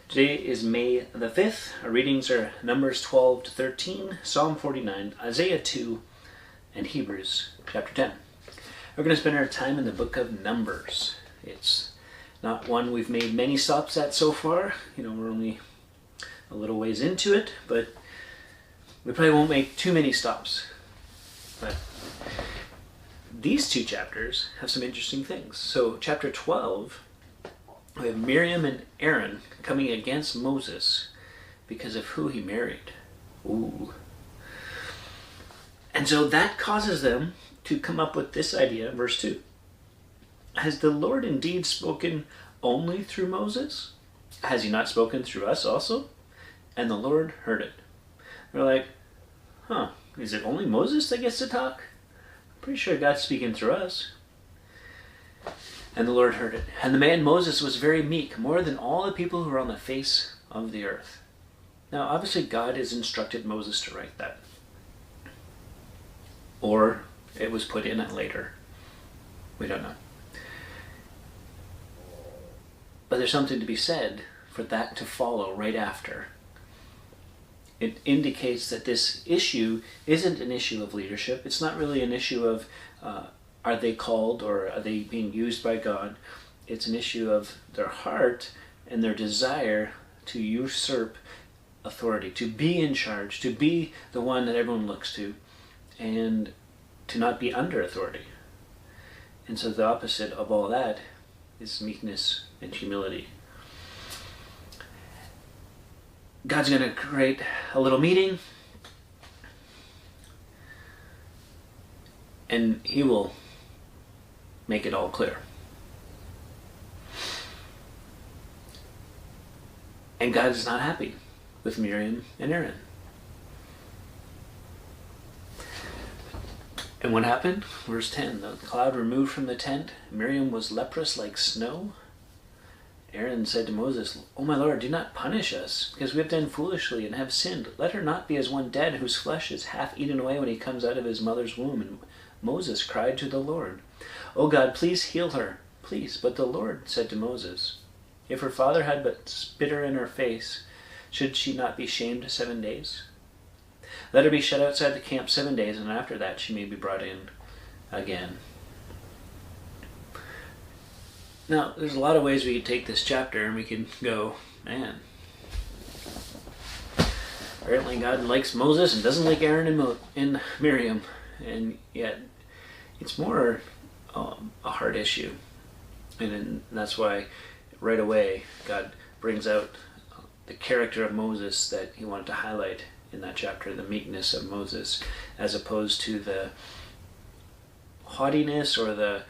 Today is May the 5th. Our readings are Numbers 12 to 13, Psalm 49, Isaiah 2, and Hebrews chapter 10. We're going to spend our time in the book of Numbers. It's not one we've made many stops at so far. We're only a little ways into it, but we probably won't make too many stops. But these two chapters have some interesting things. So chapter 12, we have Miriam and Aaron coming against Moses because of who he married. Ooh. And so that causes them to come up with this idea, verse 2. Has the Lord indeed spoken only through Moses? Has he not spoken through us also? And the Lord heard it. They're like, is it only Moses that gets to talk? I'm pretty sure God's speaking through us. And the Lord heard it. And the man Moses was very meek, more than all the people who were on the face of the earth. Now, obviously, God has instructed Moses to write that. Or it was put in it later. We don't know. But there's something to be said for that to follow right after. It indicates that this issue isn't an issue of leadership. It's not really an issue of are they called or are they being used by God? It's an issue of their heart and their desire to usurp authority, to be in charge, to be the one that everyone looks to, and to not be under authority. And so the opposite of all that is meekness and humility. God's going to create a little meeting, and he will make it all clear. And God is not happy with Miriam and Aaron. And what happened? Verse 10, the cloud removed from the tent. Miriam was leprous like snow. Aaron said to Moses, "O my Lord, do not punish us, because we have done foolishly and have sinned. Let her not be as one dead, whose flesh is half eaten away when he comes out of his mother's womb." And Moses cried to the Lord, "O God, please heal her, please." But the Lord said to Moses, "If her father had but spit her in her face, should she not be shamed 7 days? Let her be shut outside the camp 7 days, and after that she may be brought in again." Now, there's a lot of ways we could take this chapter, and we can go, man, apparently God likes Moses and doesn't like Aaron and Miriam, and yet it's more a hard issue. And that's why right away God brings out the character of Moses that he wanted to highlight in that chapter, the meekness of Moses, as opposed to the haughtiness or the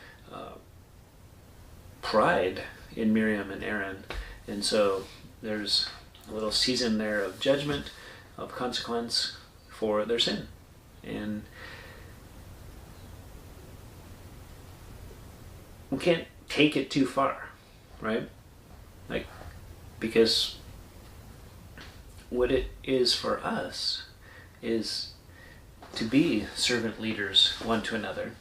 pride in Miriam and Aaron. And so there's a little season there of judgment, of consequence for their sin. And we can't take it too far, right? Because what it is for us is to be servant leaders one to another,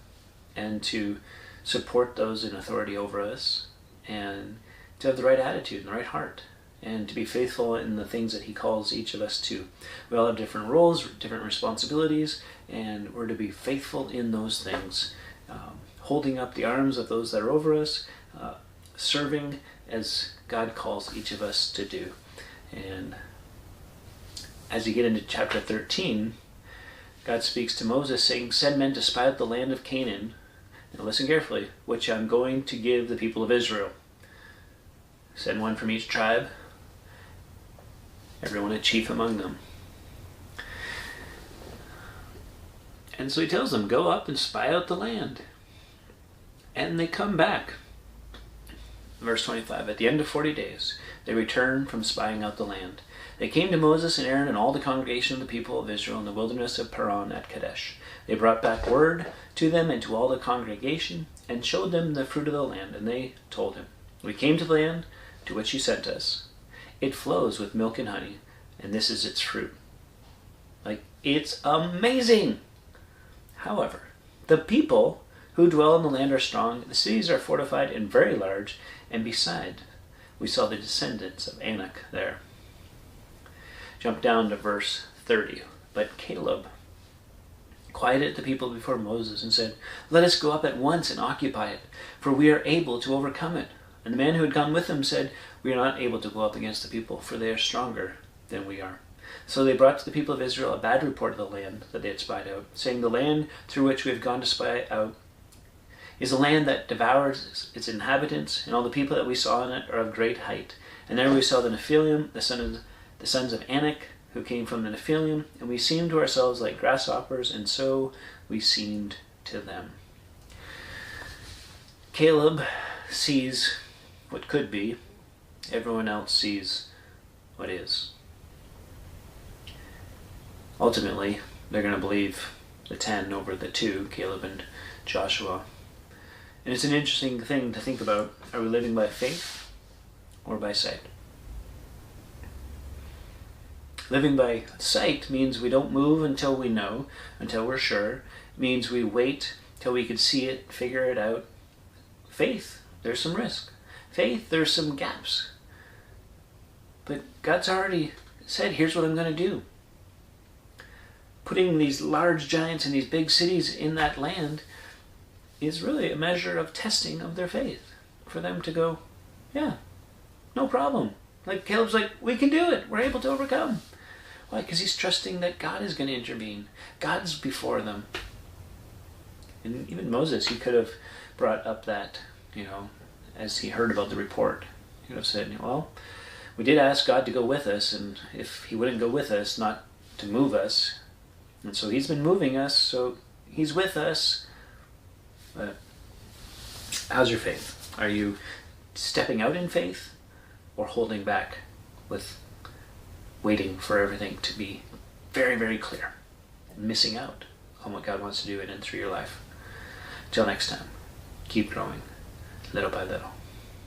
and to support those in authority over us, and to have the right attitude and the right heart, and to be faithful in the things that he calls each of us to. We all have different roles, different responsibilities, and we're to be faithful in those things, holding up the arms of those that are over us, serving as God calls each of us to do. And as you get into chapter 13, God speaks to Moses saying, "Send men to spy out the land of Canaan," now listen carefully, "which I'm going to give the people of Israel. Send one from each tribe, everyone a chief among them." And so he tells them, go up and spy out the land. And they come back. Verse 25, at the end of 40 days, they returned from spying out the land. They came to Moses and Aaron and all the congregation of the people of Israel in the wilderness of Paran at Kadesh. They brought back word to them and to all the congregation, and showed them the fruit of the land. And they told him, "We came to the land to which you sent us. It flows with milk and honey, and this is its fruit." It's amazing! However, the people who dwell in the land are strong, the cities are fortified and very large, and beside, we saw the descendants of Anak there. Jump down to verse 30. But Caleb quieted the people before Moses and said, "Let us go up at once and occupy it, for we are able to overcome it." And the man who had gone with him said, "We are not able to go up against the people, for they are stronger than we are." So they brought to the people of Israel a bad report of the land that they had spied out, saying, "The land through which we have gone to spy out is a land that devours its inhabitants, and all the people that we saw in it are of great height. And there we saw the Nephilim, the sons of Anak, who came from the Nephilim, and we seemed to ourselves like grasshoppers, and so we seemed to them." Caleb sees what could be. Everyone else sees what is. Ultimately, they're going to believe the 10 over the 2, Caleb and Joshua. And it's an interesting thing to think about. Are we living by faith or by sight? Living by sight means we don't move until we know, until we're sure. It means we wait till we can see it, figure it out. Faith, there's some risk. Faith, there's some gaps. But God's already said, here's what I'm going to do. Putting these large giants in these big cities in that land is really a measure of testing of their faith. For them to go, yeah, no problem. Like Caleb's like, we can do it. We're able to overcome. Why? Because he's trusting that God is going to intervene. God's before them. And even Moses, he could have brought up that, as he heard about the report. He could have said, well, we did ask God to go with us, and if he wouldn't go with us, not to move us. And so he's been moving us, so he's with us. But how's your faith? Are you stepping out in faith or holding back with waiting for everything to be very, very clear, missing out on what God wants to do in and through your life? Till next time, keep growing little by little.